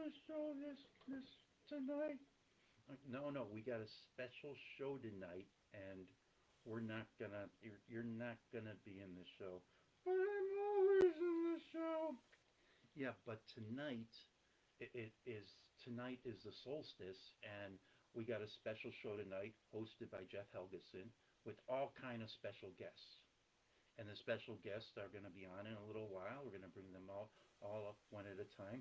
the show this tonight? No, no, we got a special show tonight, and we're not gonna. You're not gonna be in the show. But I'm always in the show. Yeah, but it is tonight is the solstice, and we got a special show tonight, hosted by Jeff Helgeson, with all kind of special guests. And the special guests are going to be on in a little while. We're going to bring them all up one at a time.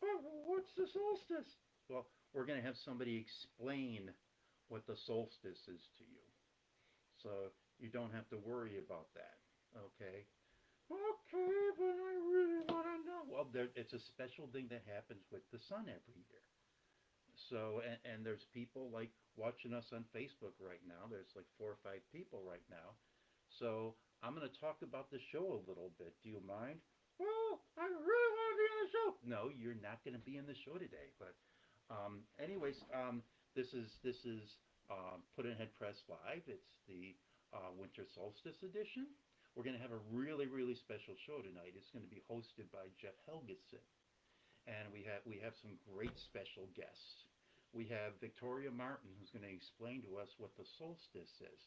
Oh, what's the solstice? Well, we're going to have somebody explain what the solstice is to you, so you don't have to worry about that. Okay. Okay, but I really want to know. Well, it's a special thing that happens with the sun every year. So, and there's people like watching us on Facebook right now. There's like 4 or 5 people right now. So I'm going to talk about the show a little bit. Do you mind? Well, I really want to be on the show. No, you're not going to be in the show today. But, anyways, this is Puddin'head Press Live. It's the Winter Solstice edition. We're going to have a really special show tonight. It's going to be hosted by Jeff Helgeson, and we have some great special guests. We have Victoria Martin, who's going to explain to us what the solstice is.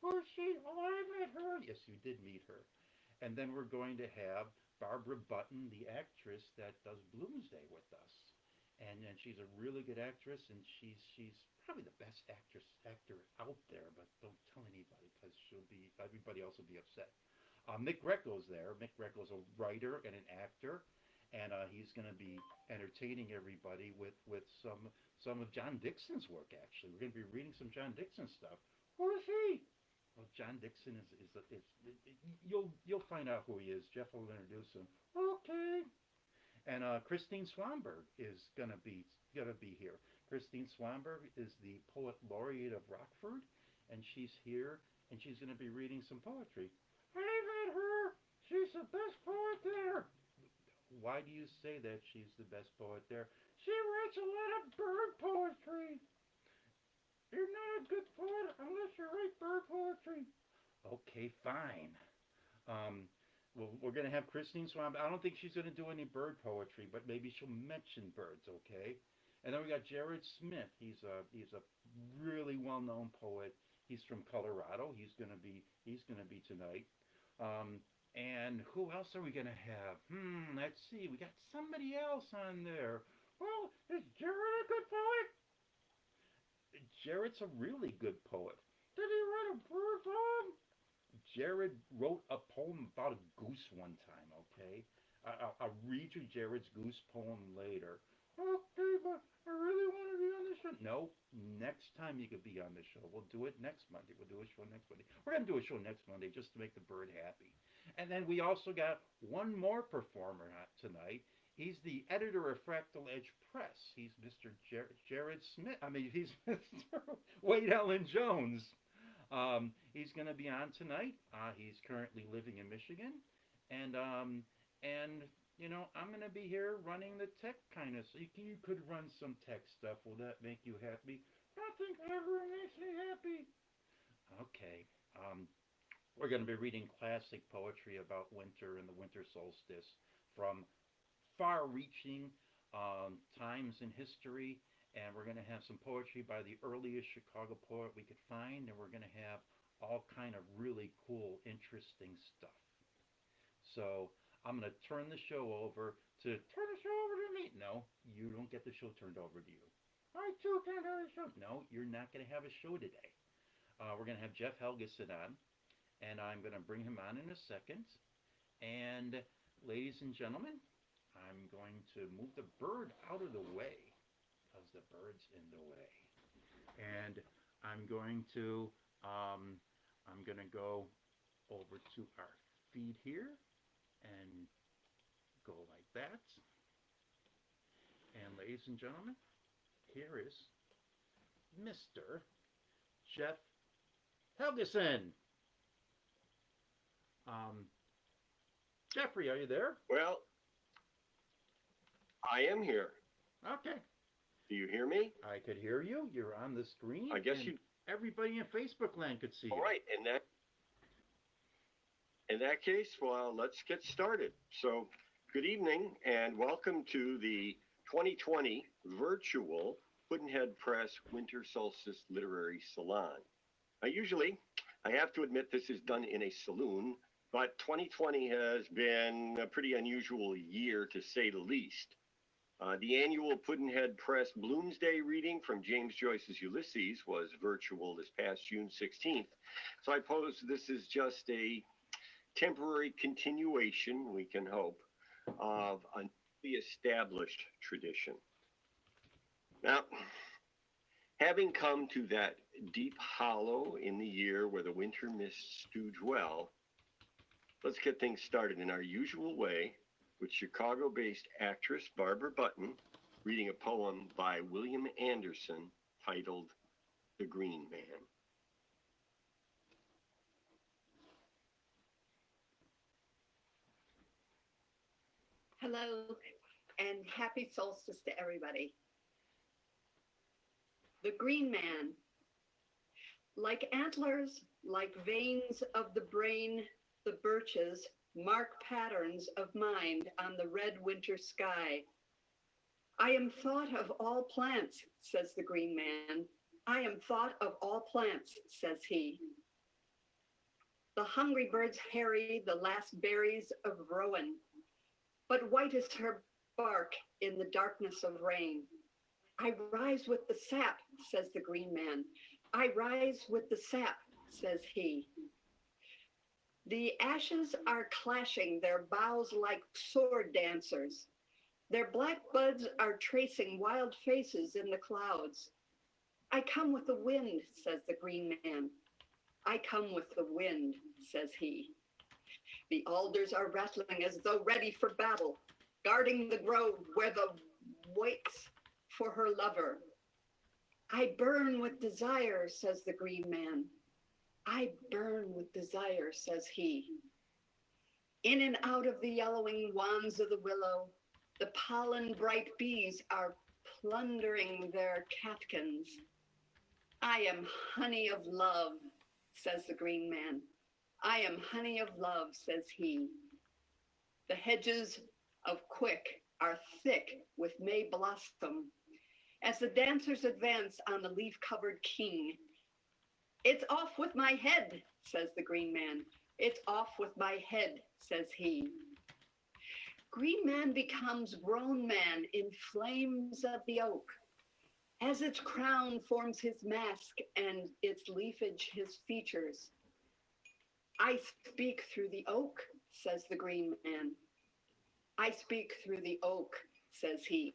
Who's she? Oh, I met her. Yes, you did meet her. And then we're going to have Barbara Button, the actress that does Bloomsday with us. And she's a really good actress, and she's probably the best actor out there. But don't tell anybody, because everybody else will be upset. Mick Greco's there. Mick Greco's a writer and an actor, and he's going to be entertaining everybody with some of John Dickson's work. Actually, we're going to be reading some John Dickson stuff. Who is he? Well, John Dickson is you'll find out who he is. Jeff will introduce him. Okay. And Christine Swanberg is gonna be here. Christine Swanberg is the poet laureate of Rockford, and she's here, and she's gonna be reading some poetry. I met her. She's the best poet there. Why do you say that she's the best poet there? She writes a lot of bird poetry. You're not a good poet unless you write bird poetry. Okay, fine. Um, well, we're going to have Christine Swan. I don't think she's going to do any bird poetry, but maybe she'll mention birds, okay? And then we got Jared Smith. He's a really well-known poet. He's from Colorado. He's going to be tonight. And who else are we going to have? Let's see. We got somebody else on there. Well, is Jared a good poet? Jared's a really good poet. Did he write a bird poem? Jared wrote a poem about a goose one time, okay? I'll read you Jared's goose poem later. Okay, but I really want to be on the show. No, next time you could be on the show. We'll do it next Monday. We'll do a show next Monday. We're going to do a show next Monday just to make the bird happy. And then we also got one more performer tonight. He's the editor of Fractal Edge Press. He's Mr. Jared Smith. I mean, he's Mr. Wade Allen Jones. He's going to be on tonight. He's currently living in Michigan, and I'm going to be here running the tech kind of. So you could run some tech stuff. Will that make you happy? Nothing ever makes me happy. Okay. We're going to be reading classic poetry about winter and the winter solstice from far-reaching times in history, and we're going to have some poetry by the earliest Chicago poet we could find, and we're going to have all kind of really cool, interesting stuff. So I'm going to turn the show over to me. No, you don't get the show turned over to you. I too can't have a show. No, you're not going to have a show today. We're going to have Jeff Helgeson on, and I'm going to bring him on in a second. And ladies and gentlemen, I'm going to move the bird out of the way because the bird's in the way. And I'm going to go over to our feed here and go like that. And ladies and gentlemen, here is Mr. Jeff Helgeson. Jeffrey, are you there? Well, I am here. Okay. Do you hear me? I could hear you. You're on the screen. I guess you. Everybody in Facebook land could see you. All right. In that case, well, let's get started. So, good evening and welcome to the 2020 virtual Puddin'head Press Winter Solstice Literary Salon. Now, usually, I have to admit this is done in a saloon, but 2020 has been a pretty unusual year, to say the least. The annual Puddin'head Press Bloomsday reading from James Joyce's Ulysses was virtual this past June 16th, so I suppose this is just a temporary continuation, we can hope, of a newly established tradition. Now, having come to that deep hollow in the year where the winter mists do dwell, let's get things started in our usual way with Chicago-based actress Barbara Button reading a poem by William Anderson titled The Green Man. Hello, and happy solstice to everybody. The Green Man. Like antlers, like veins of the brain, the birches mark patterns of mind on the red winter sky. I am thought of all plants, says the Green Man. I am thought of all plants, says he. The hungry birds harry the last berries of rowan, but white is her bark in the darkness of rain. I rise with the sap, says the Green Man. I rise with the sap, says he. The ashes are clashing their boughs like sword dancers. Their black buds are tracing wild faces in the clouds. I come with the wind, says the Green Man. I come with the wind, says he. The alders are rattling as though ready for battle, guarding the grove where the waits for her lover. I burn with desire, says the Green Man. I burn with desire, says he. In and out of the yellowing wands of the willow, the pollen bright bees are plundering their catkins. I am honey of love, says the Green Man. I am honey of love, says he. The hedges of quick are thick with May blossom as the dancers advance on the leaf-covered king. It's off with my head, says the Green Man. It's off with my head, says he. Green Man becomes grown man in flames of the oak, as its crown forms his mask and its leafage his features. I speak through the oak, says the Green Man. I speak through the oak, says he.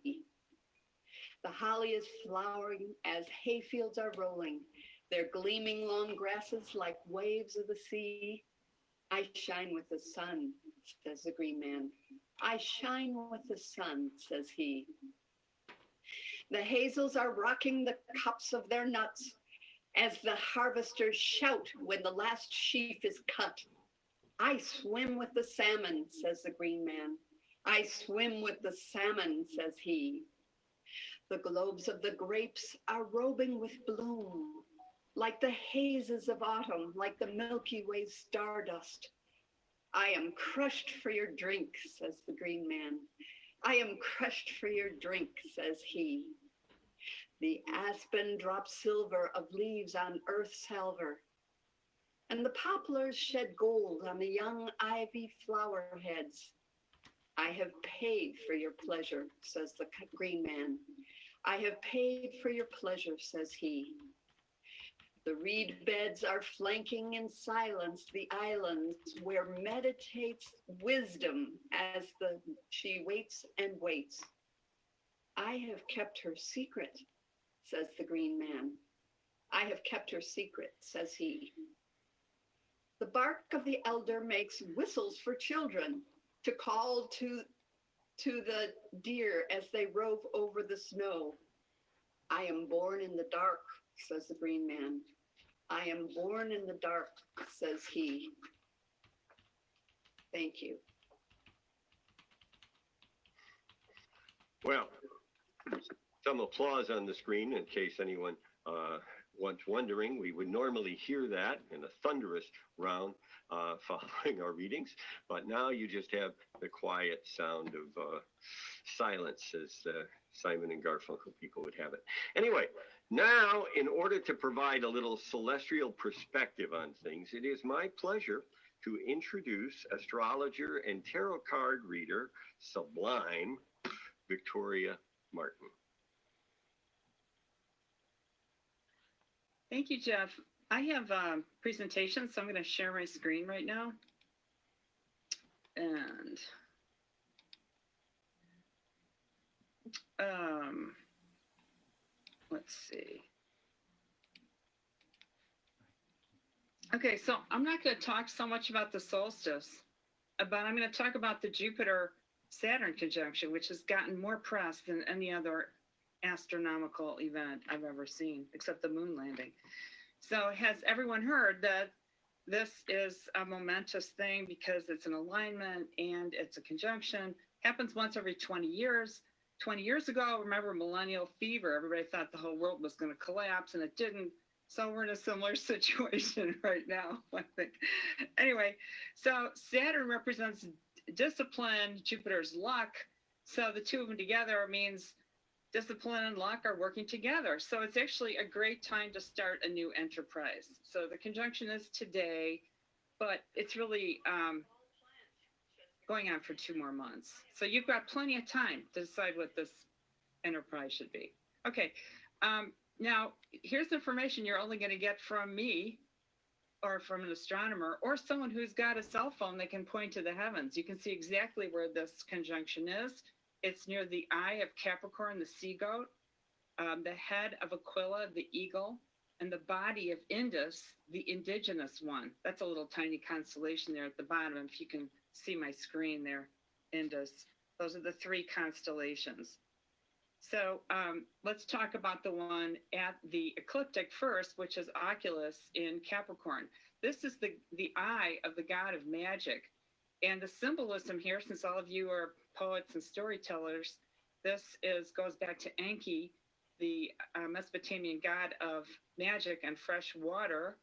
The holly is flowering as hayfields are rolling, their gleaming long grasses like waves of the sea. I shine with the sun, says the Green Man. I shine with the sun, says he. The hazels are rocking the cups of their nuts as the harvesters shout when the last sheaf is cut. I swim with the salmon, says the Green Man. I swim with the salmon, says he. The globes of the grapes are robing with bloom, like the hazes of autumn, like the Milky Way stardust. I am crushed for your drink, says the Green Man. I am crushed for your drink, says he. The aspen drops silver of leaves on earth's salver, and the poplars shed gold on the young ivy flower heads. I have paid for your pleasure, says the Green Man. I have paid for your pleasure, says he. The reed beds are flanking in silence the islands where meditates wisdom as she waits and waits. I have kept her secret, says the Green Man. I have kept her secret, says he. The bark of the elder makes whistles for children to call to the deer as they rove over the snow. I am born in the dark, says the Green Man. I am born in the dark, says he. Thank you. Well, some applause on the screen in case anyone once wondering, we would normally hear that in a thunderous round following our readings, but now you just have the quiet sound of silence, as Simon and Garfunkel people would have it. Anyway, now, in order to provide a little celestial perspective on things, it is my pleasure to introduce astrologer and tarot card reader, sublime, Victoria Martin. Thank you, Jeff. I have a presentation, so I'm going to share my screen right now. And let's see. Okay, so I'm not going to talk so much about the solstice, but I'm going to talk about the Jupiter-Saturn conjunction, which has gotten more press than any other astronomical event I've ever seen, except the moon landing. So has everyone heard that this is a momentous thing because it's an alignment and it's a conjunction? Happens once every 20 years. 20 years ago, remember millennial fever, everybody thought the whole world was going to collapse and it didn't. So we're in a similar situation right now, I think. Anyway, so Saturn represents discipline, Jupiter's luck. So the two of them together means discipline and luck are working together. So it's actually a great time to start a new enterprise. So the conjunction is today, but it's really going on for 2 more months. So you've got plenty of time to decide what this enterprise should be. Okay, now here's information you're only going to get from me or from an astronomer or someone who's got a cell phone that can point to the heavens. You can see exactly where this conjunction is. It's near the eye of Capricorn, the sea goat, the head of Aquila, the eagle, and the body of Indus, the indigenous one. That's a little tiny constellation there at the bottom. If you can see my screen there, Indus. Those are the 3 constellations. So let's talk about the one at the ecliptic first, which is Oculus in Capricorn. This is the eye of the god of magic. And the symbolism here, since all of you are poets and storytellers, this goes back to Enki, the Mesopotamian god of magic and fresh water,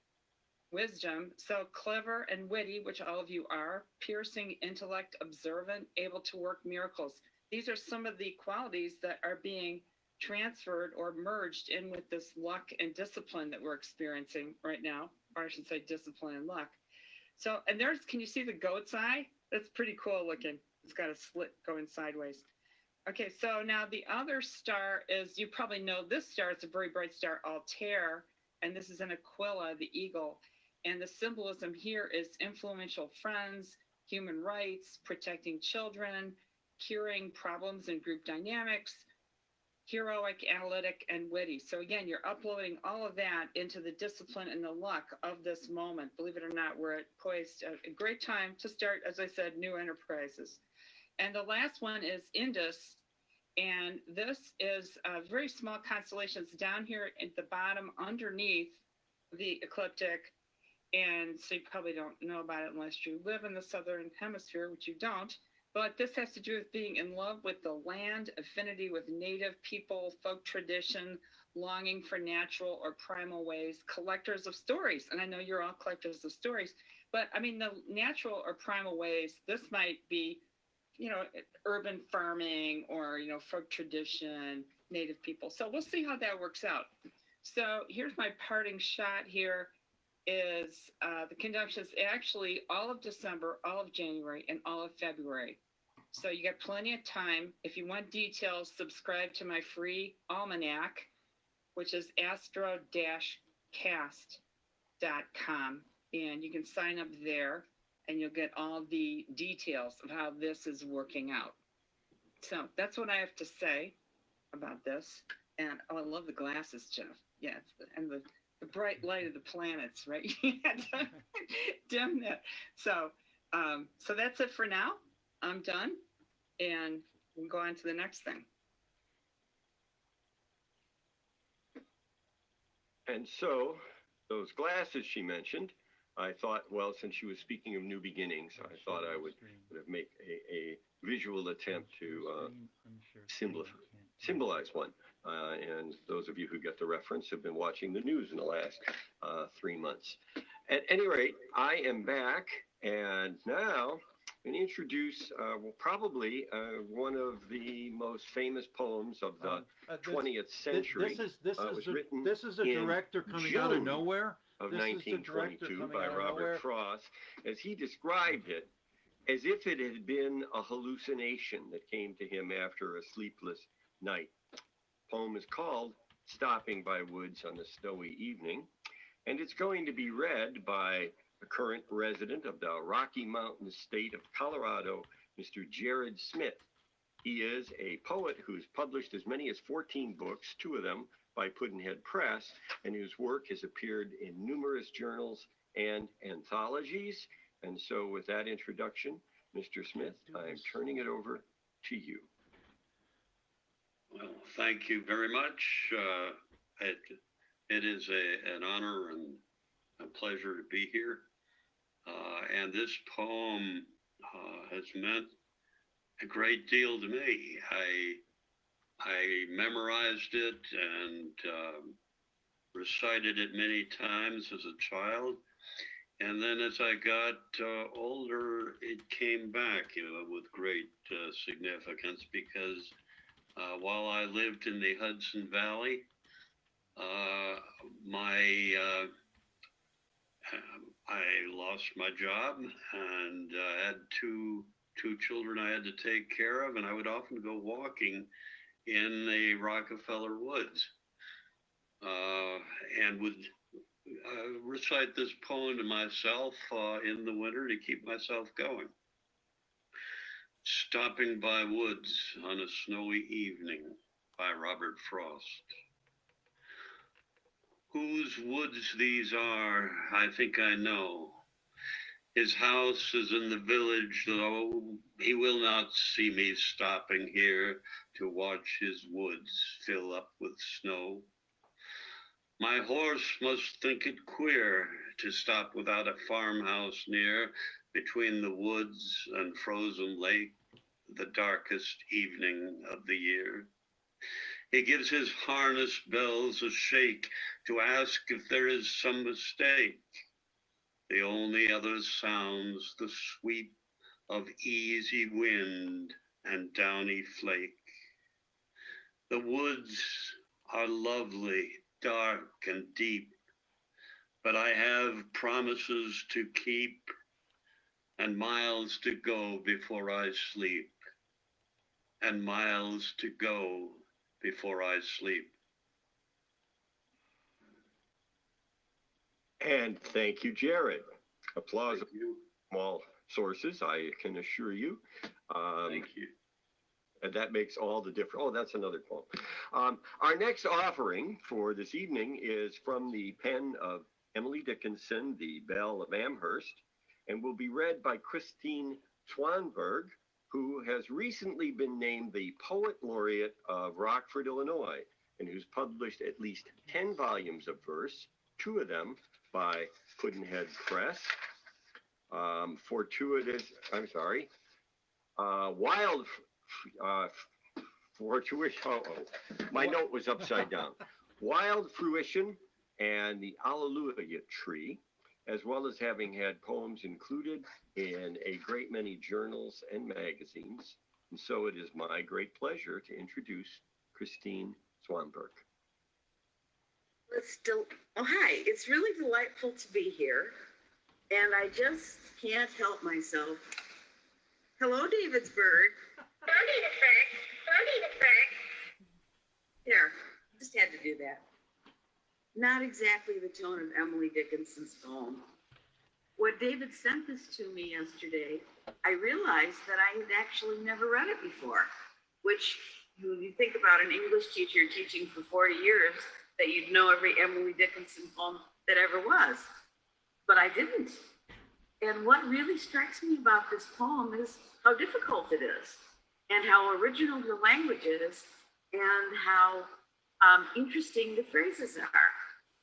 wisdom. So clever and witty, which all of you are, piercing intellect, observant, able to work miracles. These are some of the qualities that are being transferred or merged in with this luck and discipline that we're experiencing right now, or I should say discipline and luck. So, and can you see the goat's eye? That's pretty cool looking. It's got a slit going sideways. Okay, so now the other star is, you probably know this star, it's a very bright star, Altair, and this is an Aquila, the eagle. And the symbolism here is influential friends, human rights, protecting children, curing problems in group dynamics, heroic, analytic, and witty. So again, you're uploading all of that into the discipline and the luck of this moment. Believe it or not, we're poised at a great time to start, as I said, new enterprises. And the last one is Indus. And this is a very small constellation. It's down here at the bottom underneath the ecliptic. And so you probably don't know about it unless you live in the southern hemisphere, which you don't. But this has to do with being in love with the land, affinity with native people, folk tradition, longing for natural or primal ways, collectors of stories. And I know you're all collectors of stories, but I mean, the natural or primal ways, this might be, urban farming or, folk tradition, native people. So we'll see how that works out. So here's my parting shot here is the conjunction is actually all of December, all of January, and all of February. So you got plenty of time. If you want details, subscribe to my free almanac, which is astro-cast.com. And you can sign up there and you'll get all the details of how this is working out. So that's what I have to say about this. And I love the glasses, Jeff. Yeah, and the bright light of the planets, right? You had to dim that. So that's it for now. I'm done, and we'll go on to the next thing. And so those glasses she mentioned, I thought, well, since she was speaking of new beginnings, I thought I would make a visual attempt to symbolize one. And those of you who get the reference have been watching the news in the last 3 months. At any rate, I am back, and now I'm going to introduce probably one of the most famous poems of the 20th century. This is a director coming out of nowhere. Of 1922 by Robert Frost, as he described it as if it had been a hallucination that came to him after a sleepless night. The poem is called Stopping by Woods on a Snowy Evening, and it's going to be read by the current resident of the Rocky Mountain state of Colorado, Mr. Jared Smith. He is a poet who's published as many as 14 books, 2 of them by Puddin'head Press, and whose work has appeared in numerous journals and anthologies. And so with that introduction, Mr. Smith, I'm turning it over to you. Well, thank you very much. It is an honor and a pleasure to be here. And this poem has meant a great deal to me. I memorized it and recited it many times as a child. And then as I got older, it came back, with great significance, because while I lived in the Hudson Valley, I lost my job and had two children I had to take care of, and I would often go walking in the Rockefeller Woods and would recite this poem to myself in the winter to keep myself going. Stopping by Woods on a Snowy Evening by Robert Frost. Whose woods these are, I think I know. His house is in the village, though he will not see me stopping here to watch his woods fill up with snow. My horse must think it queer to stop without a farmhouse near, between the woods and frozen lake, the darkest evening of the year. He gives his harness bells a shake to ask if there is some mistake. The only other sounds the sweep of easy wind and downy flake. The woods are lovely, dark and deep, but I have promises to keep and miles to go before I sleep, and miles to go before I sleep. And thank you, Jared. Applause from all sources, I can assure you. Thank you. And that makes all the difference. Oh, that's another poem. Our next offering for this evening is from the pen of Emily Dickinson, the Belle of Amherst, and will be read by Christine Swanberg, who has recently been named the Poet Laureate of Rockford, Illinois, and who's published at least 10 volumes of verse, 2 of them by Puddin'head Press. My note was upside down. Wild Fruition and the Alleluia Tree, as well as having had poems included in a great many journals and magazines. And so it is my great pleasure to introduce Christine Swanberg. Hi, it's really delightful to be here, and I just can't help myself. Hello, Davidsburg. There, just had to do that. Not exactly the tone of Emily Dickinson's poem. When David sent this to me yesterday, I realized that I had actually never read it before, which, when you think about an English teacher teaching for 40 years, that you'd know every Emily Dickinson poem that ever was. But I didn't. And what really strikes me about this poem is how difficult it is, and how original the language is, and how interesting the phrases are.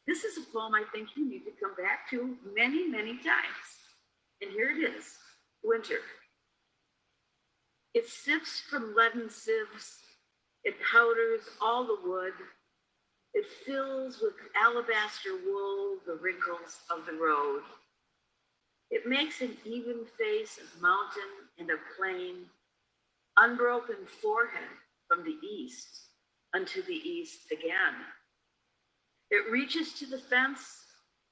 This is a poem I think you need to come back to many, many times. And here it is, Winter. It sifts from leaden sieves It powders all the wood. It fills with alabaster wool the wrinkles of the road. It makes an even face of mountain and of plain, unbroken forehead from the east unto the east again. It reaches to the fence,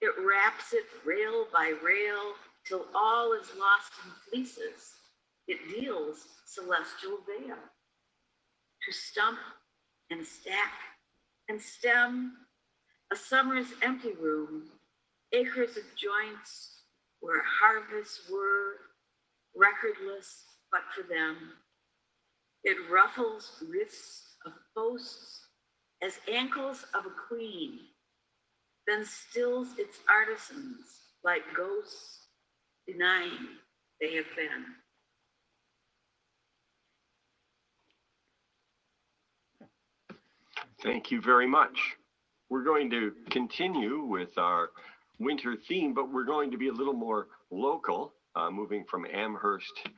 it wraps it rail by rail, till all is lost in fleeces. It deals celestial veil. To stump and stack and stem, a summer's empty room, acres of joints where harvests were, recordless but for them. It ruffles wrists of boasts as ankles of a queen, then stills its artisans like ghosts denying they have been. Thank you very much. We're going to continue with our winter theme, but we're going to be a little more local, moving from Amherst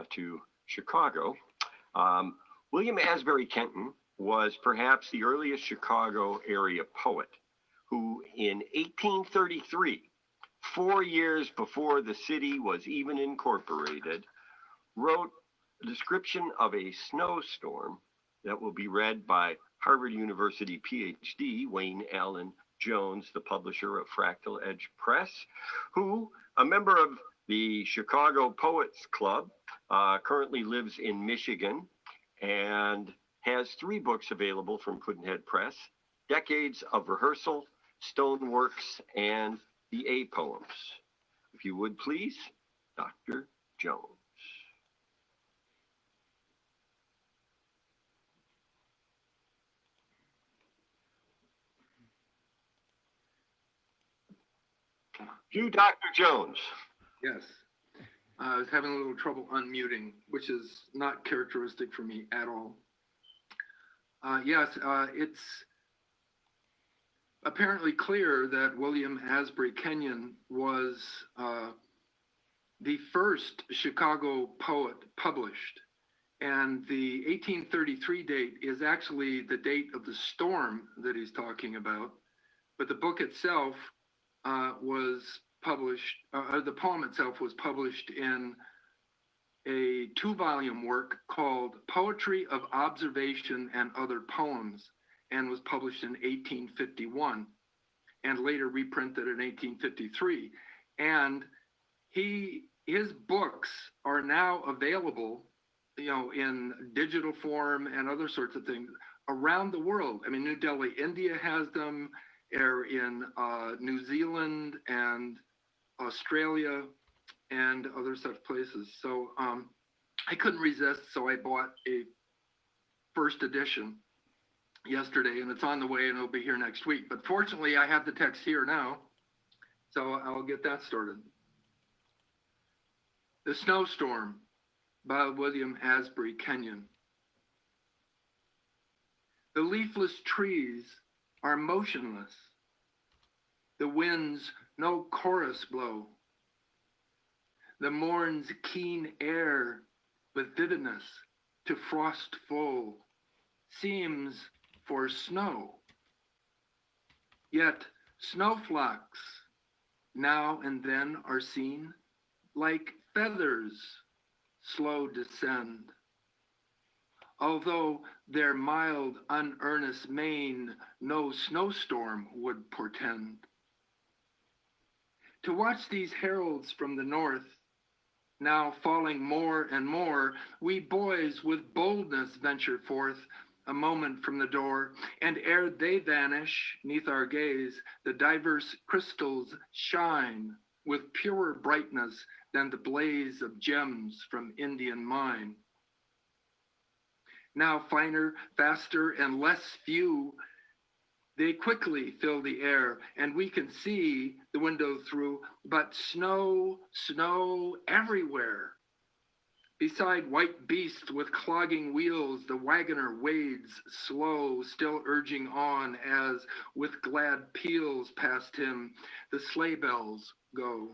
to Chicago. William Asbury Kenton was perhaps the earliest Chicago area poet who in 1833, 4 years before the city was even incorporated, wrote a description of a snowstorm that will be read by Harvard University PhD Wayne Allen Jones, the publisher of Fractal Edge Press, who, a member of the Chicago Poets Club, currently lives in Michigan and has 3 books available from Puddin'head Press: Decades of Rehearsal, Stoneworks, and the A Poems. If you would please, Dr. Jones. You, Dr. Jones. Yes. I was having a little trouble unmuting, which is not characteristic for me at all. It's apparently clear that William Asbury Kenyon was the first Chicago poet published. And the 1833 date is actually the date of the storm that he's talking about. But the book itself was published, the poem itself was published in a 2-volume work called Poetry of Observation and Other Poems, and was published in 1851 and later reprinted in 1853. And his books are now available, in digital form and other sorts of things around the world. I mean, New Delhi, India has them, are in New Zealand and Australia and other such places. So I couldn't resist, so I bought a first edition yesterday, and it's on the way and it'll be here next week. But fortunately, I have the text here now, so I'll get that started. The Snowstorm by William Asbury Kenyon. The leafless trees are motionless. The winds no chorus blow. The morn's keen air with vividness to frost full seems for snow. Yet snowflakes now and then are seen like feathers slow descend. Although their mild, unearnest mien no snowstorm would portend. To watch these heralds from the north, now falling more and more, we boys with boldness venture forth a moment from the door, and ere they vanish neath our gaze, the diverse crystals shine with purer brightness than the blaze of gems from Indian mine. Now finer, faster, and less few, they quickly fill the air, and we can see the window through, but snow, snow everywhere. Beside white beast with clogging wheels, the wagoner wades slow, still urging on as, with glad peals past him, the sleigh bells go.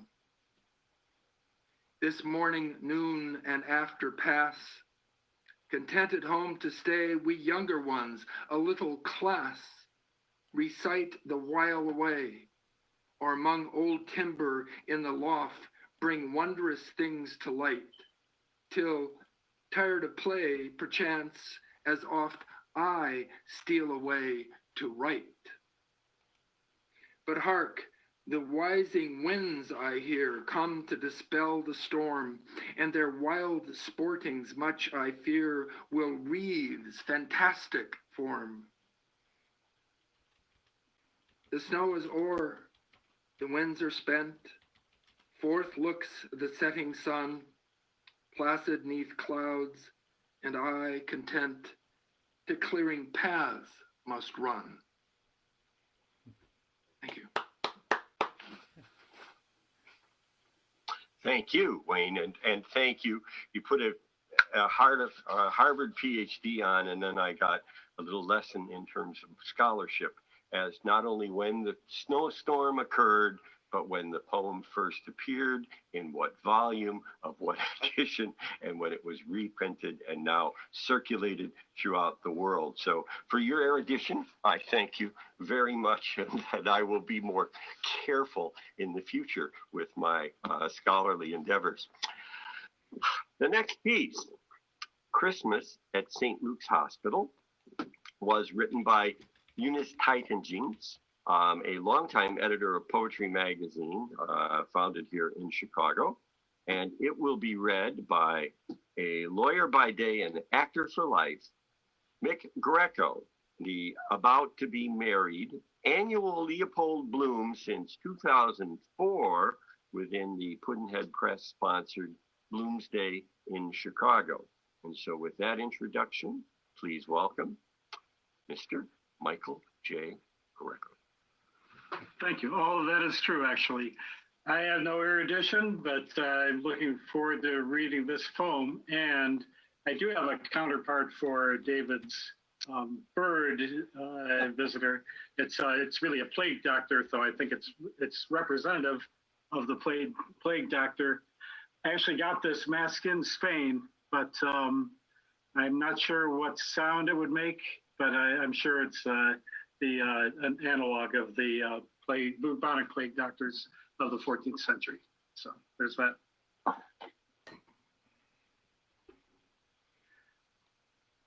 This morning, noon, and after pass, Content at home to stay, we younger ones, a little class, recite the while away, or among old timber in the loft, bring wondrous things to light, till, tired of play, perchance, as oft I steal away to write. But hark, the wising winds I hear come to dispel the storm, and their wild sportings much I fear will wreaths fantastic form. The snow is o'er, the winds are spent, forth looks the setting sun, placid 'neath clouds, and I, content, to clearing paths must run. Thank you. Thank you, Wayne, and thank you. You put a Harvard PhD on, and then I got a little lesson in terms of scholarship, as not only when the snowstorm occurred, but when the poem first appeared, in what volume, of what edition, and when it was reprinted and now circulated throughout the world. So for your erudition, I thank you very much, and I will be more careful in the future with my scholarly endeavors. The next piece, Christmas at St. Luke's Hospital, was written by Eunice Tittingings, a longtime editor of Poetry Magazine, founded here in Chicago. And it will be read by a lawyer by day and actor for life, Mic Greco, the about-to-be-married annual Leopold Bloom since 2004 within the Puddin'head Press-sponsored Bloomsday in Chicago. And so with that introduction, please welcome Mr. Michael J. Greco. Thank you. All of that is true, actually. I have no erudition, but I'm looking forward to reading this poem. And I do have a counterpart for David's bird visitor. It's really a plague doctor, so I think it's representative of the plague doctor. I actually got this mask in Spain, but I'm not sure what sound it would make, but I'm sure it's an analog of the bubonic plague doctors of the 14th century. So there's that.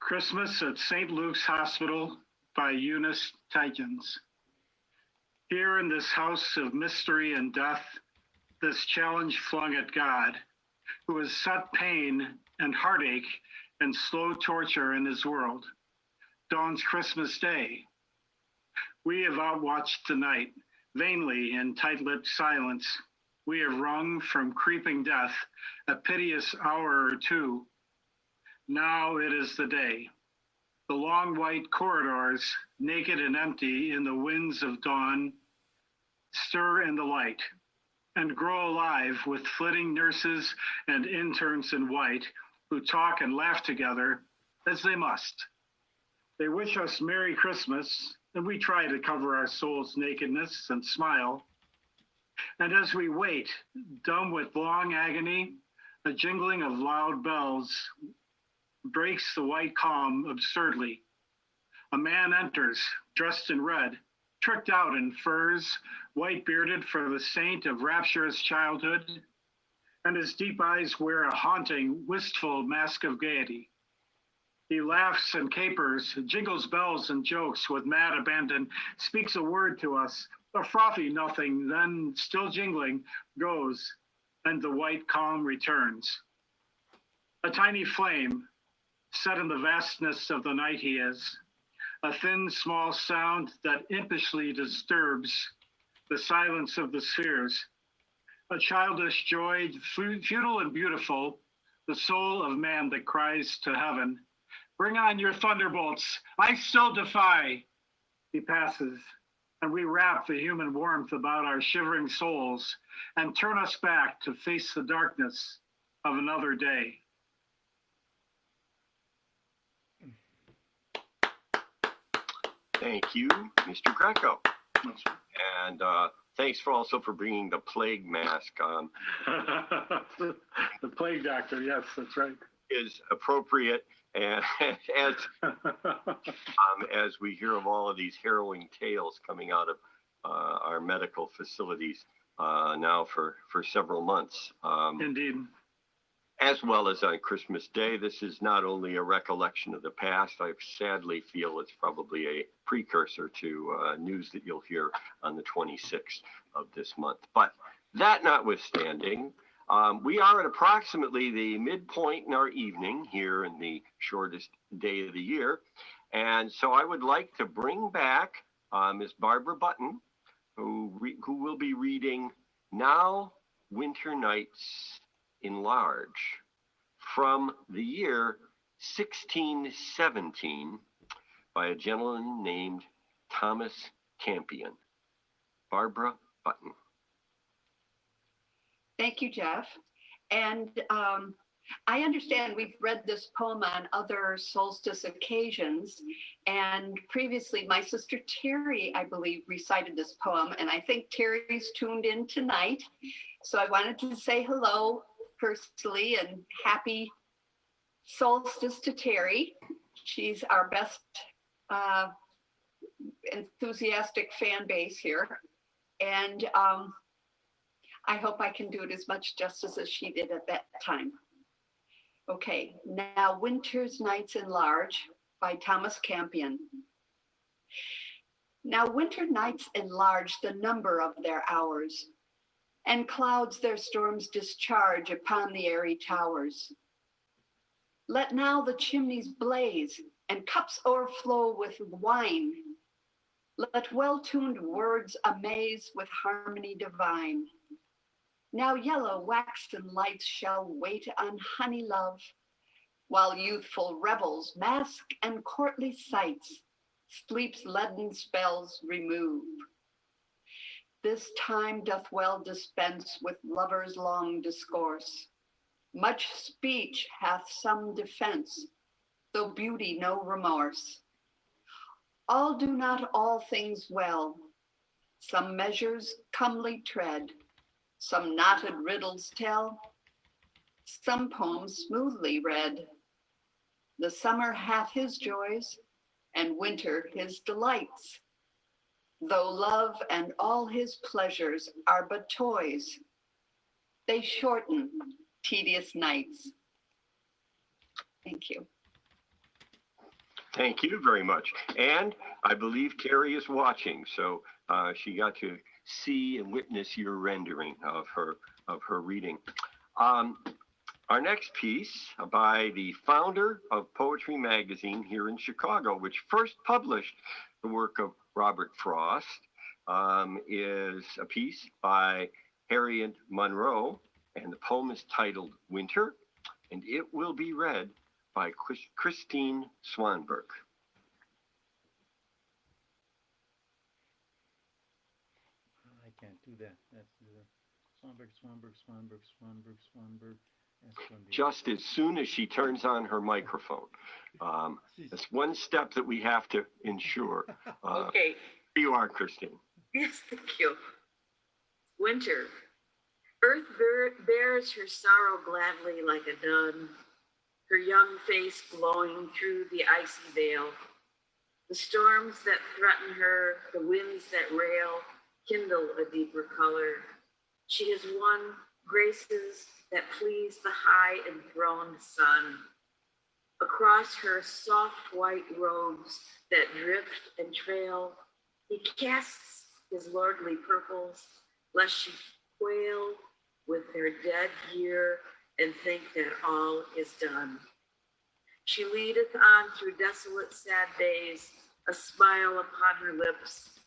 Christmas at St. Luke's Hospital by Eunice Tittingings. Here in this house of mystery and death, this challenge flung at God, who has set pain and heartache and slow torture in his world, dawns Christmas Day. We have outwatched the night, vainly in tight-lipped silence. We have wrung from creeping death a piteous hour or two. Now it is the day. The long white corridors, naked and empty in the winds of dawn, stir in the light and grow alive with flitting nurses and interns in white who talk and laugh together as they must. They wish us Merry Christmas, and we try to cover our soul's nakedness and smile. And as we wait, dumb with long agony, a jingling of loud bells breaks the white calm absurdly. A man enters, dressed in red, tricked out in furs, white-bearded for the saint of rapturous childhood, and his deep eyes wear a haunting, wistful mask of gaiety. He laughs and capers, jingles bells and jokes with mad abandon, speaks a word to us, a frothy nothing, then, still jingling, goes, and the white calm returns. A tiny flame, set in the vastness of the night he is, a thin, small sound that impishly disturbs the silence of the spheres, a childish joy, futile and beautiful, the soul of man that cries to heaven, "Bring on your thunderbolts, I still defy." He passes, and we wrap the human warmth about our shivering souls and turn us back to face the darkness of another day. Thank you, Mr. Greco. And thanks also for bringing the plague mask on. The plague doctor, yes, that's right. is appropriate, and as we hear of all of these harrowing tales coming out of our medical facilities now for several months. Indeed. As well as on Christmas Day. This is not only a recollection of the past, I sadly feel it's probably a precursor to news that you'll hear on the 26th of this month. But that notwithstanding, we are at approximately the midpoint in our evening here in the shortest day of the year. And so I would like to bring back Miss Barbara Button, who will be reading Now Winter Nights Enlarge from the year 1617 by a gentleman named Thomas Campion. Barbara Button. Thank you, Jeff. And I understand we've read this poem on other solstice occasions. And previously, my sister Terry, I believe, recited this poem. And I think Terry's tuned in tonight. So I wanted to say hello personally and happy solstice to Terry. She's our best enthusiastic fan base here. And I hope I can do it as much justice as she did at that time. Okay, now Winter's Nights Enlarge by Thomas Campion. Now winter nights enlarge the number of their hours, and clouds their storms discharge upon the airy towers. Let now the chimneys blaze, and cups o'erflow with wine. Let well-tuned words amaze with harmony divine. Now yellow waxen lights shall wait on honey love, while youthful revels mask and courtly sights sleep's leaden spells remove. This time doth well dispense with lovers' long discourse. Much speech hath some defense, though beauty no remorse. All do not all things well. Some measures comely tread, some knotted riddles tell, some poems smoothly read. The summer hath his joys, and winter his delights. Though love and all his pleasures are but toys, they shorten tedious nights. Thank you. Thank you very much. And I believe Terry is watching, so she got to see and witness your rendering of her reading. Our next piece by the founder of Poetry Magazine here in Chicago, which first published the work of Robert Frost, is a piece by Harriet Monroe, and the poem is titled Winter, and it will be read by Christine Swanberg. I can't do that. That's Swanberg. Just as soon as she turns on her microphone. That's one step that we have to ensure. Okay. Here you are, Christine. Yes, thank you. Winter. Earth bears her sorrow gladly like a nun, her young face glowing through the icy veil. The storms that threaten her, the winds that rail, kindle a deeper color. She has won graces that please the high enthroned sun. Across her soft white robes that drift and trail, he casts his lordly purples, lest she quail with their dead year and think that all is done. She leadeth on through desolate sad days, a smile upon her lips,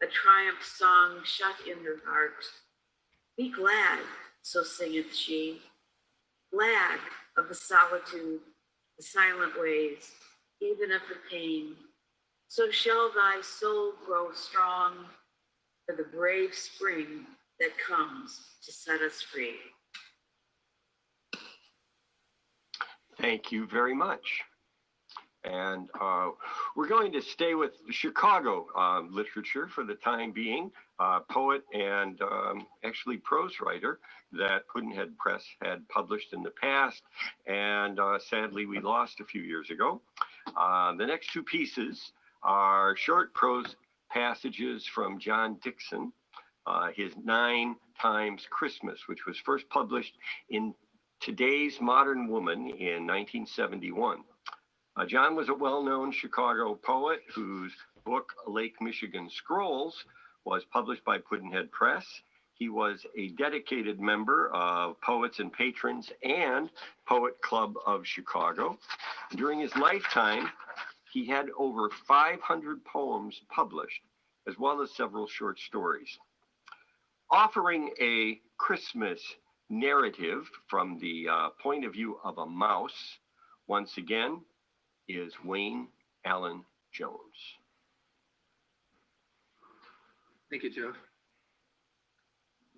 a triumph song shut in her heart. Be glad, so singeth she, glad of the solitude, the silent ways, even of the pain. So shall thy soul grow strong for the brave spring that comes to set us free. Thank you very much. And we're going to stay with Chicago literature for the time being. Poet and actually prose writer that Puddin'head Press had published in the past, and sadly we lost a few years ago. The next two pieces are short prose passages from John Dickson, his 9 Times Christmas, which was first published in Today's Modern Woman in 1971. John was a well-known Chicago poet whose book, Lake Michigan Scrolls, was published by Puddin'head Press. He was a dedicated member of Poets and Patrons and Poet Club of Chicago. During his lifetime, he had over 500 poems published, as well as several short stories. Offering a Christmas narrative from the point of view of a mouse, once again, is Wayne Allen Jones. Thank you, Jeff.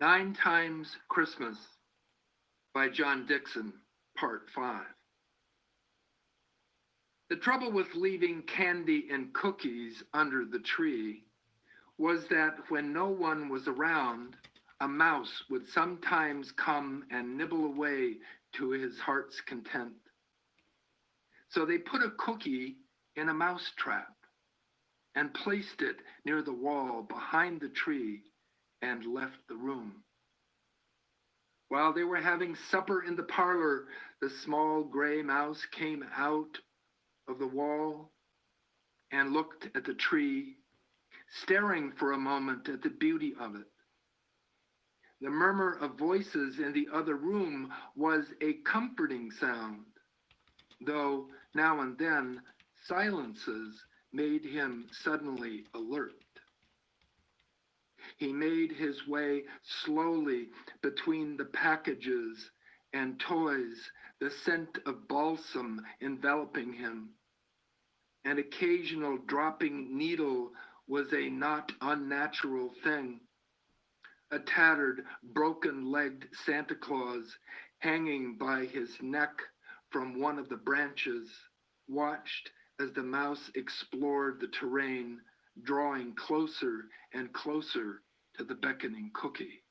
9 Times Christmas by John Dickson, Part 5. The trouble with leaving candy and cookies under the tree was that when no one was around, a mouse would sometimes come and nibble away to his heart's content. So they put a cookie in a mouse trap and placed it near the wall behind the tree and left the room. While they were having supper in the parlor, the small gray mouse came out of the wall and looked at the tree, staring for a moment at the beauty of it. The murmur of voices in the other room was a comforting sound, though now and then silences made him suddenly alert. He made his way slowly between the packages and toys, the scent of balsam enveloping him. An occasional dropping needle was a not unnatural thing. A tattered, broken-legged Santa Claus hanging by his neck from one of the branches watched as the mouse explored the terrain, drawing closer and closer to the beckoning cookie.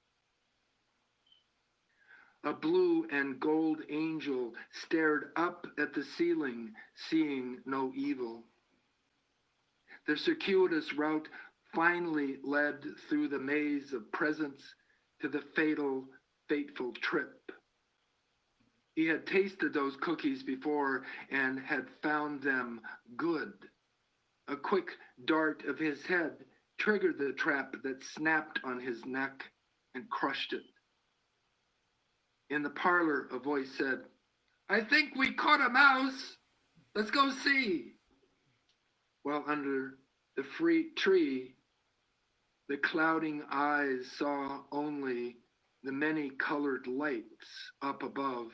A blue and gold angel stared up at the ceiling, seeing no evil. The circuitous route finally led through the maze of presents to the fateful trip. He had tasted those cookies before and had found them good. A quick dart of his head triggered the trap that snapped on his neck and crushed it. In the parlor, a voice said, "I think we caught a mouse. Let's go see." While under the free tree, the clouding eyes saw only the many-colored lights up above.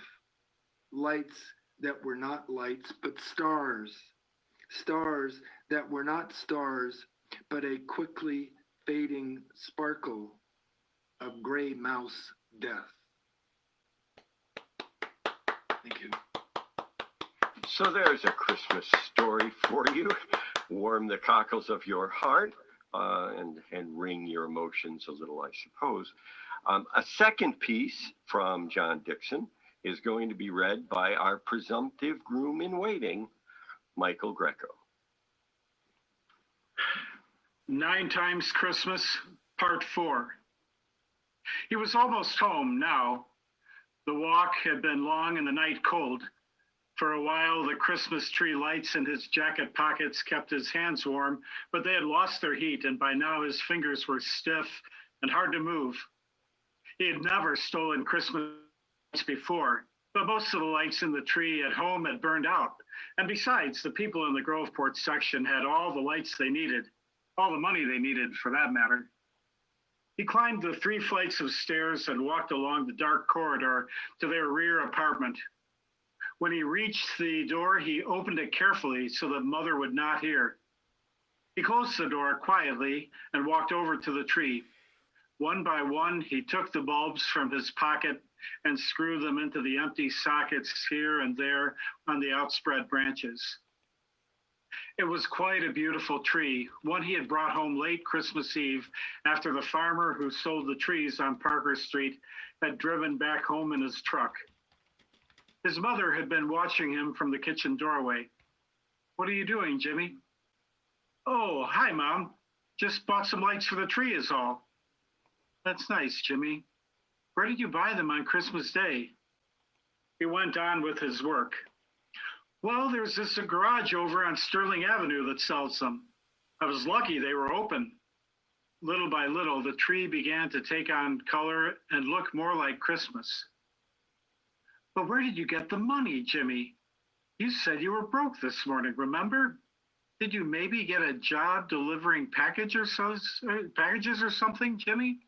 Lights that were not lights, but stars. Stars that were not stars, but a quickly fading sparkle of gray mouse death. Thank you. So there's a Christmas story for you. Warm the cockles of your heart and wring your emotions a little, I suppose. A second piece from John Dickson is going to be read by our presumptive groom in waiting, Michael Greco. 9 Times Christmas, Part 4. He was almost home now. The walk had been long and the night cold. For a while, the Christmas tree lights in his jacket pockets kept his hands warm, but they had lost their heat, and by now his fingers were stiff and hard to move. He had never stolen Christmas before, but most of the lights in the tree at home had burned out. And besides, the people in the Groveport section had all the lights they needed, all the money they needed for that matter. He climbed the 3 flights of stairs and walked along the dark corridor to their rear apartment. When he reached the door, he opened it carefully so that Mother would not hear. He closed the door quietly and walked over to the tree. One by one, he took the bulbs from his pocket and screwed them into the empty sockets here and there on the outspread branches. It was quite a beautiful tree, one he had brought home late Christmas Eve after the farmer who sold the trees on Parker Street had driven back home in his truck. His mother had been watching him from the kitchen doorway. "What are you doing, Jimmy?" "Oh, hi, Mom. Just bought some lights for the tree is all." "That's nice, Jimmy. Where did you buy them on Christmas Day?" He went on with his work. "Well, there's this garage over on Sterling Avenue that sells them. I was lucky they were open." Little by little, the tree began to take on color and look more like Christmas. "But where did you get the money, Jimmy? You said you were broke this morning, remember? Did you maybe get a job delivering packages or something, Jimmy?"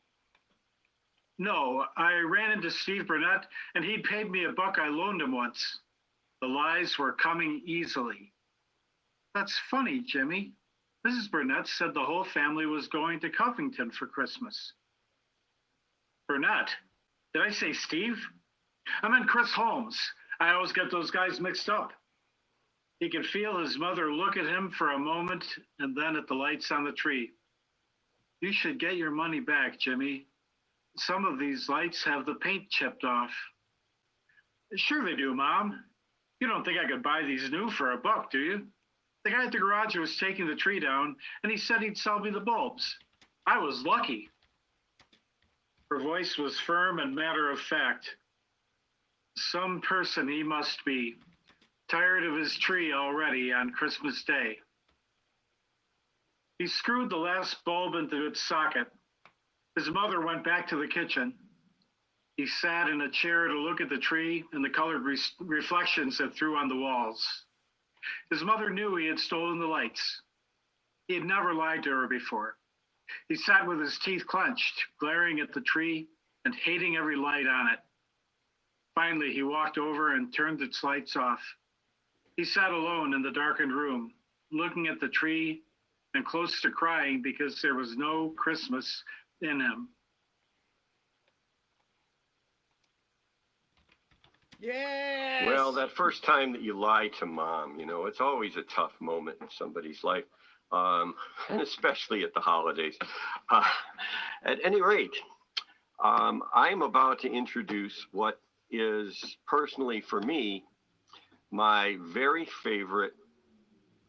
"No, I ran into Steve Burnett and he'd paid me $1 I loaned him once." The lies were coming easily. "That's funny, Jimmy. Mrs. Burnett said the whole family was going to Covington for Christmas." "Burnett? Did I say Steve? I meant Chris Holmes. I always get those guys mixed up." He could feel his mother look at him for a moment and then at the lights on the tree. "You should get your money back, Jimmy. Some of these lights have the paint chipped off." "Sure they do, Mom. You don't think I could buy these new for $1, do you? The guy at the garage was taking the tree down, and he said he'd sell me the bulbs. I was lucky." Her voice was firm and matter of fact. Some person he must be, tired of his tree already on Christmas Day. He screwed the last bulb into its socket. His mother went back to the kitchen. He sat in a chair to look at the tree and the colored reflections it threw on the walls. His mother knew he had stolen the lights. He had never lied to her before. He sat with his teeth clenched, glaring at the tree and hating every light on it. Finally, he walked over and turned its lights off. He sat alone in the darkened room, looking at the tree and close to crying because there was no Christmas in him. Yes. Well, that first time that you lie to Mom, it's always a tough moment in somebody's life, and especially at the holidays. At any rate, I'm about to introduce what is personally for me my very favorite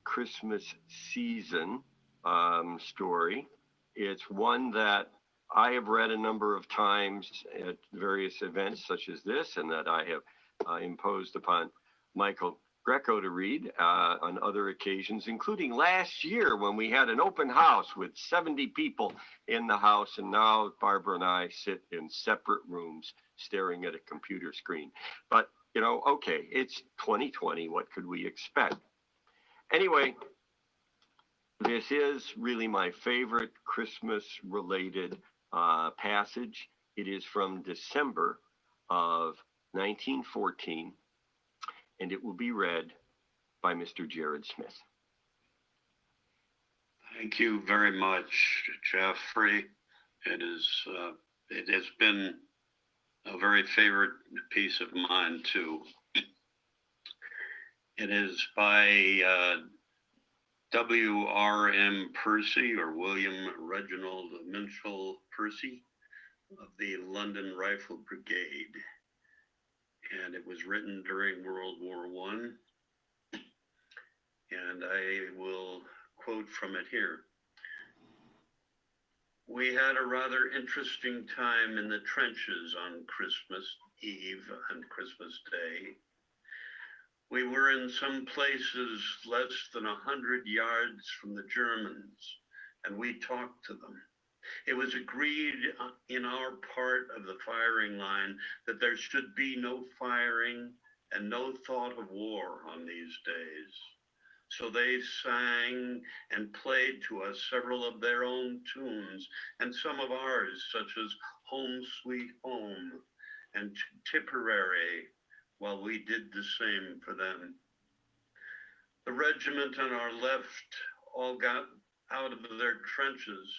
Christmas season story. It's one that I have read a number of times at various events such as this, and that I have imposed upon Michael Greco to read on other occasions, including last year when we had an open house with 70 people in the house, and now Barbara and I sit in separate rooms staring at a computer screen. But, okay, it's 2020. What could we expect? Anyway, this is really my favorite Christmas-related passage. It is from December of 1914, and it will be read by Mr. Jared Smith. Thank you very much, Jeffrey. It has been a very favorite piece of mine, too. It is by W.R.M. Percy, or William Reginald Minshall Percy, of the London Rifle Brigade. And it was written during World War I. And I will quote from it here. "We had a rather interesting time in the trenches on Christmas Eve and Christmas Day. We were in some places less than 100 yards from the Germans, and we talked to them. It was agreed in our part of the firing line that there should be no firing and no thought of war on these days. So they sang and played to us several of their own tunes and some of ours, such as Home Sweet Home and Tipperary, while we did the same for them. The regiment on our left all got out of their trenches,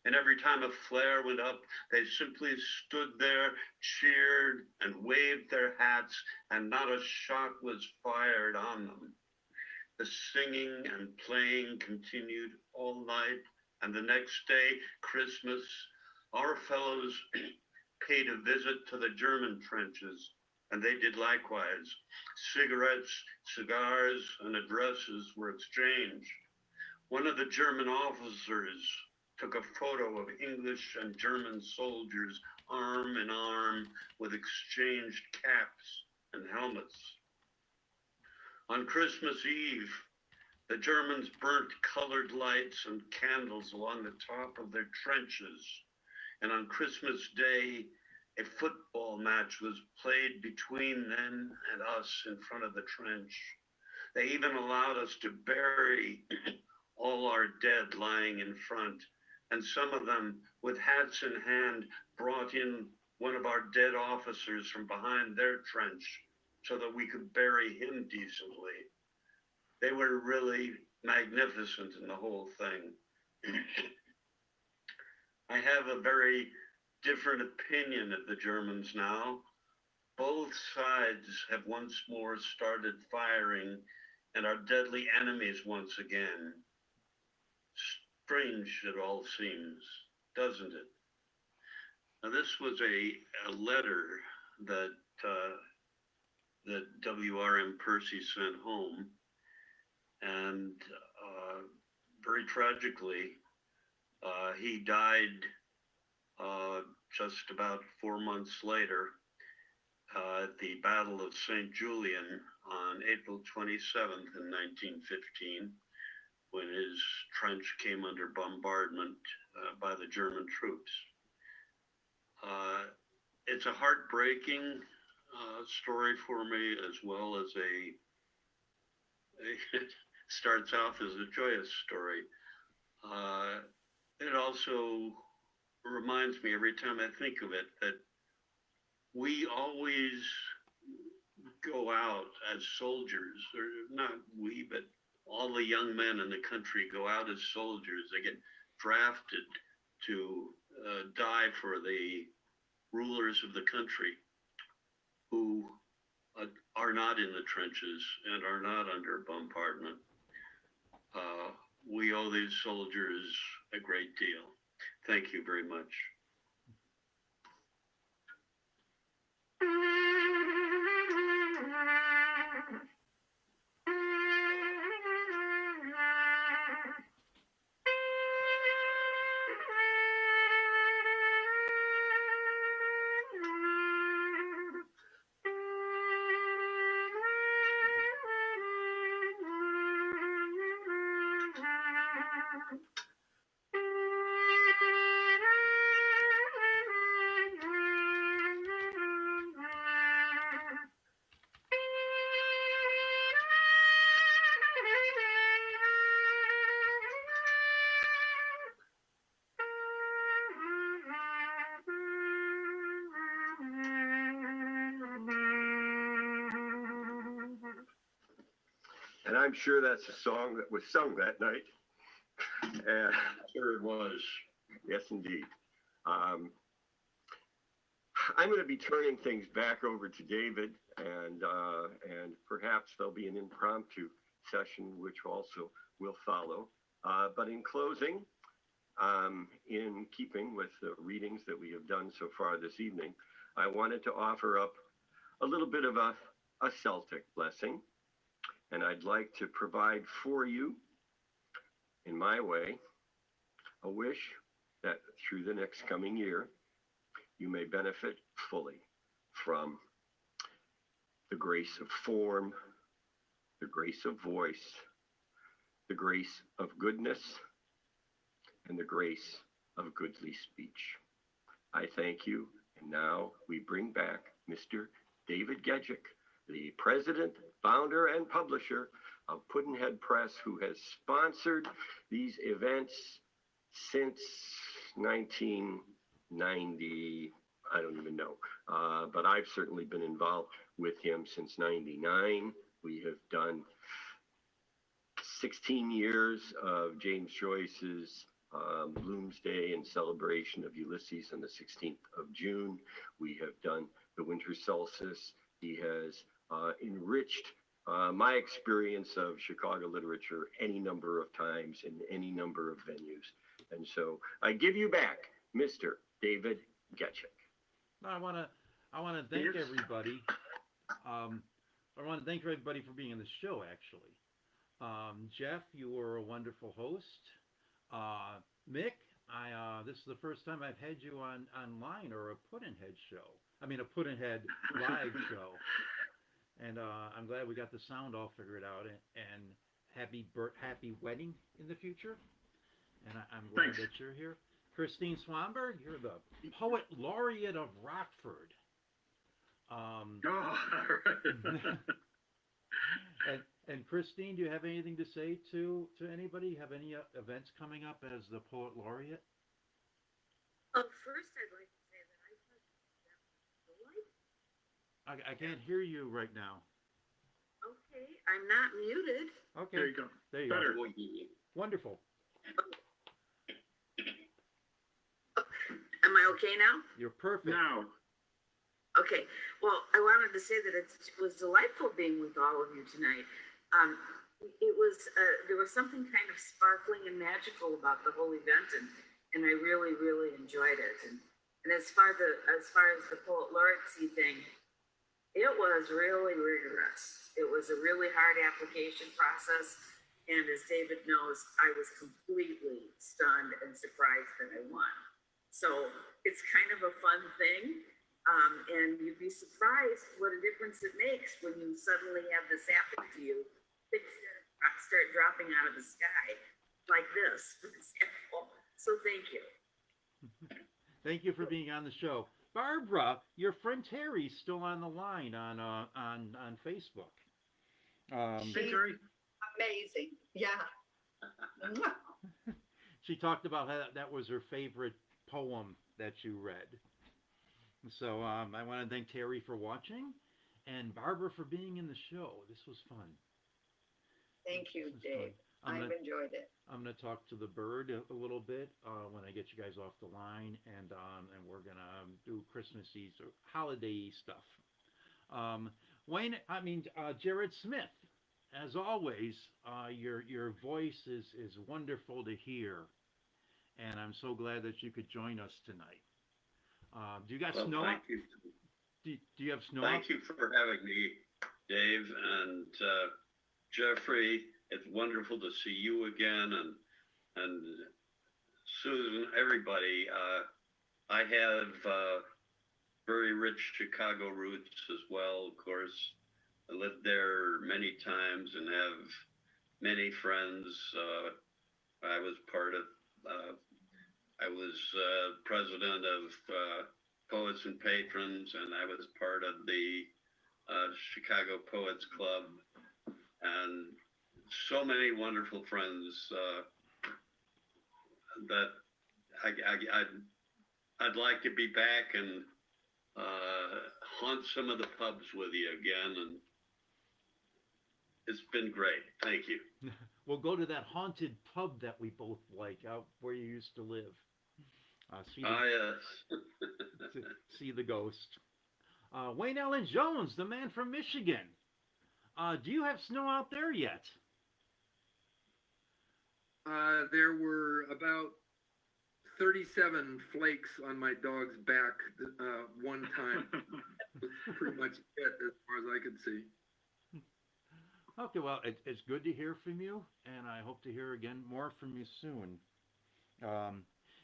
and every time a flare went up, they simply stood there, cheered, and waved their hats, and not a shot was fired on them. The singing and playing continued all night, and the next day, Christmas, our fellows paid a visit to the German trenches, and they did likewise. Cigarettes, cigars, and addresses were exchanged. One of the German officers took a photo of English and German soldiers arm in arm with exchanged caps and helmets. On Christmas Eve, the Germans burnt colored lights and candles along the top of their trenches. And on Christmas Day, a football match was played between them and us in front of the trench. They even allowed us to bury all our dead lying in front. And some of them, with hats in hand, brought in one of our dead officers from behind their trench so that we could bury him decently. They were really magnificent in the whole thing. I have a very different opinion of the Germans now. Both sides have once more started firing and are deadly enemies once again. Strange it all seems, doesn't it? Now, this was a letter that W.R.M. Percy sent home, and very tragically, he died just about 4 months later at the Battle of St. Julian on April 27th in 1915, when his trench came under bombardment by the German troops. It's a heartbreaking story for me, as well as it starts off as a joyous story. It also reminds me every time I think of it that we always go out as soldiers, or not we, but all the young men in the country go out as soldiers. They get drafted to die for the rulers of the country who are not in the trenches and are not under bombardment. We owe these soldiers a great deal. Thank you very much. And I'm sure that's a song that was sung that night. And Sure it was. yes, indeed. I'm going to be turning things back over to David, and perhaps there'll be an impromptu session which also will follow. But in closing, in keeping with the readings that we have done so far this evening, I wanted to offer up a little bit of a Celtic blessing. And I'd like to provide for you, in my way, a wish that through the next coming year, you may benefit fully from the grace of form, the grace of voice, the grace of goodness, and the grace of goodly speech. I thank you, and now we bring back Mr. David Gedgick, the president, founder, and publisher of Puddin'head Press, who has sponsored these events since 1990. I don't even know, but I've certainly been involved with him since 99. We have done 16 years of James Joyce's Bloomsday in celebration of Ulysses on the 16th of June. We have done the Winter Solstice. He has enriched my experience of Chicago literature any number of times in any number of venues. And so I give you back, Mr. David Getchik. I want to thank everybody. I want to thank everybody for being on the show, actually. Jeff, you were a wonderful host. Mick, this is the first time I've had you online or a Puddin'head show. I mean, a Puddin'head live show. And I'm glad we got the sound all figured out. And happy wedding in the future. And I'm glad that you're here. Christine Swanberg, you're the poet laureate of Rockford. All right. And Christine, do you have anything to say to anybody? Have any events coming up as the poet laureate? Oh, first I'd like to say that I thought that was delightful. I can't hear you right now. Okay, I'm not muted. Okay. There you go. There you Better. go. Wonderful. Am I okay now? You're perfect. Now, Okay, well, I wanted to say that it was delightful being with all of you tonight. There was something kind of sparkling and magical about the whole event, and I really, really enjoyed it. And as far as the poet laureacy thing, it was really rigorous. It was a really hard application process, and as David knows, I was completely stunned and surprised that I won. So it's kind of a fun thing. And you'd be surprised what a difference it makes when you suddenly have this happen to you. Things start dropping out of the sky like this, for example. So thank you. Thank you for being on the show. Barbara, your friend Terry's still on the line on Facebook. hey, Terry. Amazing. Yeah. She talked about how that was her favorite poem that you read. So I want to thank Terry for watching and Barbara for being in the show. This was fun. Thank you, Dave. I've enjoyed it. I'm going to talk to the bird a little bit when I get you guys off the line, and we're going to do Christmassy or holiday stuff. Jared Smith, as always, your voice is wonderful to hear, and I'm so glad that you could join us tonight. Do you got snow? Thank you. Do you have snow? Thank you for having me, Dave and Jeffrey. It's wonderful to see you again, and Susan, everybody. I have very rich Chicago roots as well. Of course, I lived there many times and have many friends. I was part of. I was president of Poets and Patrons, and I was part of the Chicago Poets Club, and so many wonderful friends that I'd like to be back and haunt some of the pubs with you again, and it's been great. Thank you. We'll go to that haunted pub that we both like out where you used to live. Yes. See the ghost. Wayne Allen Jones, the man from Michigan. Do you have snow out there yet? There were about 37 flakes on my dog's back one time. Pretty much it as far as I could see. Okay, well, it's good to hear from you, and I hope to hear again more from you soon.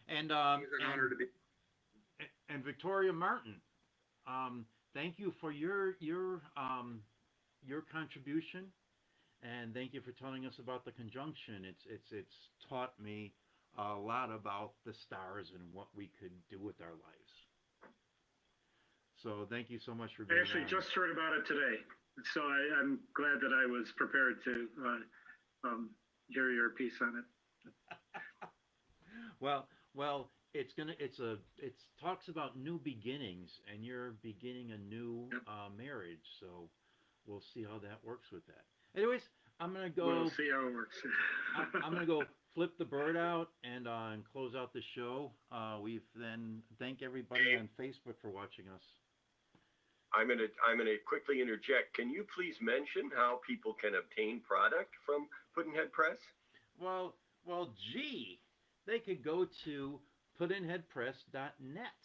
It's an honor to be. And Victoria Martin, thank you for your contribution, and thank you for telling us about the conjunction. It's taught me a lot about the stars and what we could do with our lives. So thank you so much for being I actually just heard about it today, so I'm glad that I was prepared to hear your piece on it. Well, it talks about new beginnings, and you're beginning a new marriage. So we'll see how that works with that. Anyways, I'm gonna go. We'll see how it works. I'm gonna go flip the bird out and close out the show. We've then thank everybody on Facebook for watching us. I'm gonna quickly interject. Can you please mention how people can obtain product from Puddin'head Press? Well, gee, they could go to puddin'headpress.net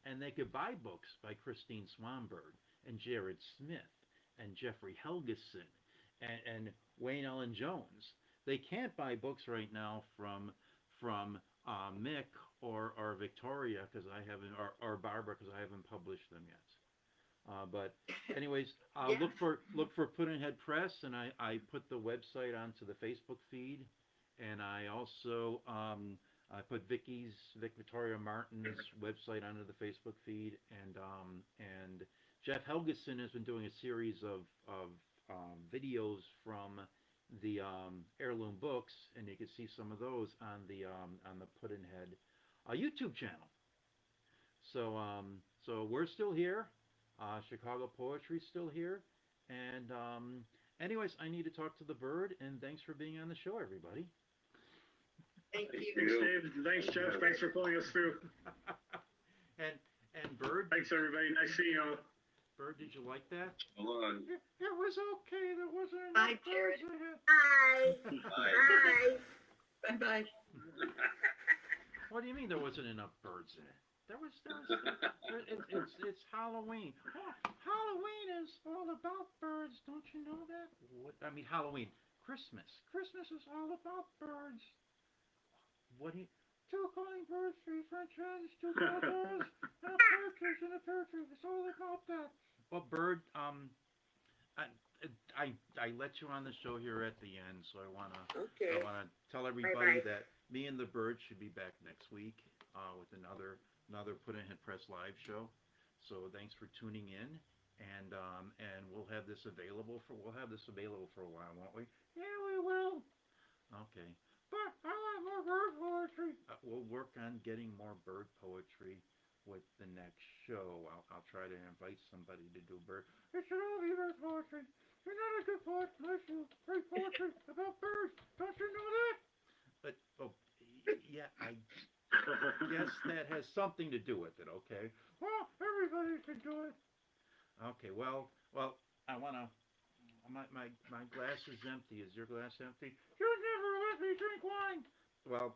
and they could buy books by Christine Swanberg and Jared Smith and Jeffrey Helgeson and Wayne Ellen Jones. They can't buy books right now from Mick or Victoria because I haven't or Barbara because I haven't published them yet. But anyways, Yeah. look for Puddin'head Press, and I put the website onto the Facebook feed, and I also I put Vic Victoria Martin's website onto the Facebook feed, and Jeff Helgeson has been doing a series of videos from the heirloom books, and you can see some of those on the Puddin'head YouTube channel. So we're still here. Chicago Poetry's still here. And anyways, I need to talk to the bird, and thanks for being on the show, everybody. Thank you. Thanks, Dave. Thanks, Jeff. Thanks for pulling us through. and Bird, Thanks, everybody. Nice seeing you. Bird, did you like that? Hold on. It was okay. There wasn't Bye, enough Jared. birds in it. Bye. Bye-bye. What do you mean there wasn't enough birds in it? It's Halloween. Oh, Halloween is all about birds. Don't you know that? I mean, Halloween. Christmas is all about birds. What do you... Two calling birds, three French hens, two cowbells, and a partridge in a pear tree. It's all about that. Well, Bird, I let you on the show here at the end, so I wanna tell everybody Bye-bye. that me and the Bird should be back next week with another Puddin'head Press live show. So thanks for tuning in, and we'll have this available for a while, won't we? Yeah, we will. Okay. But I want more bird poetry. We'll work on getting more bird poetry with the next show. I'll try to invite somebody to do bird. It should all be bird poetry. You're not a good poet unless you write poetry about birds. Don't you know that? But yeah, I guess that has something to do with it. Okay. Well, everybody can do it. Okay. Well, I wanna. My glass is empty. Is your glass empty? You never let me drink wine. Well,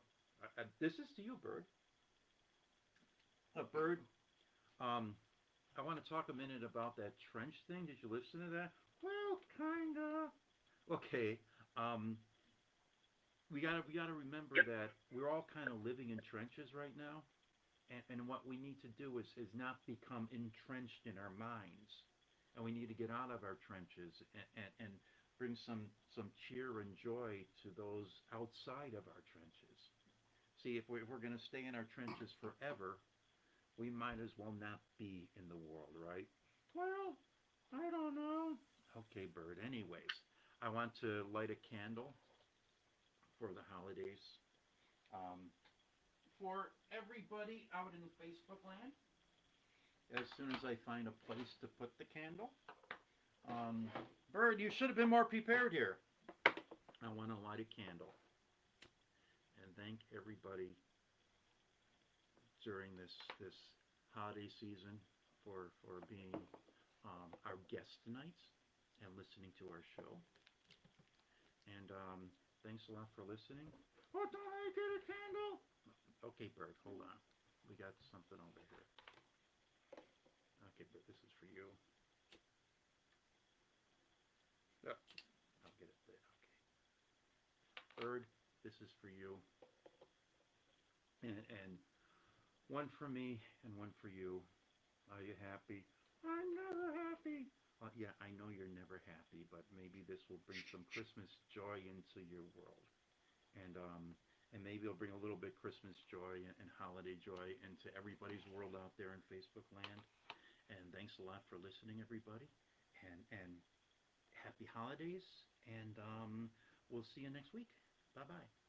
this is to you, Bird. Bird, I want to talk a minute about that trench thing. Did you listen to that? Well, kinda. Okay. We gotta remember that we're all kind of living in trenches right now, and what we need to do is not become entrenched in our minds. And we need to get out of our trenches and bring some cheer and joy to those outside of our trenches. See, if we're going to stay in our trenches forever, we might as well not be in the world, right? Well, I don't know. Okay, Bird. Anyways, I want to light a candle for the holidays. For everybody out in Facebook land. As soon as I find a place to put the candle. Bird, you should have been more prepared here. I want to light a candle and thank everybody during this holiday season for being our guest tonight and listening to our show. And thanks a lot for listening. Oh, don't I get a candle? Okay, Bird, hold on. We got something over here. Okay, but this is for you. Oh, I'll get it there. Okay. Bird, this is for you. And one for me and one for you. Are you happy? I'm never happy. Yeah, I know you're never happy, but maybe this will bring some Christmas joy into your world. And maybe it'll bring a little bit Christmas joy and holiday joy into everybody's world out there in Facebook land. And thanks a lot for listening, everybody. And happy holidays. And we'll see you next week. Bye-bye.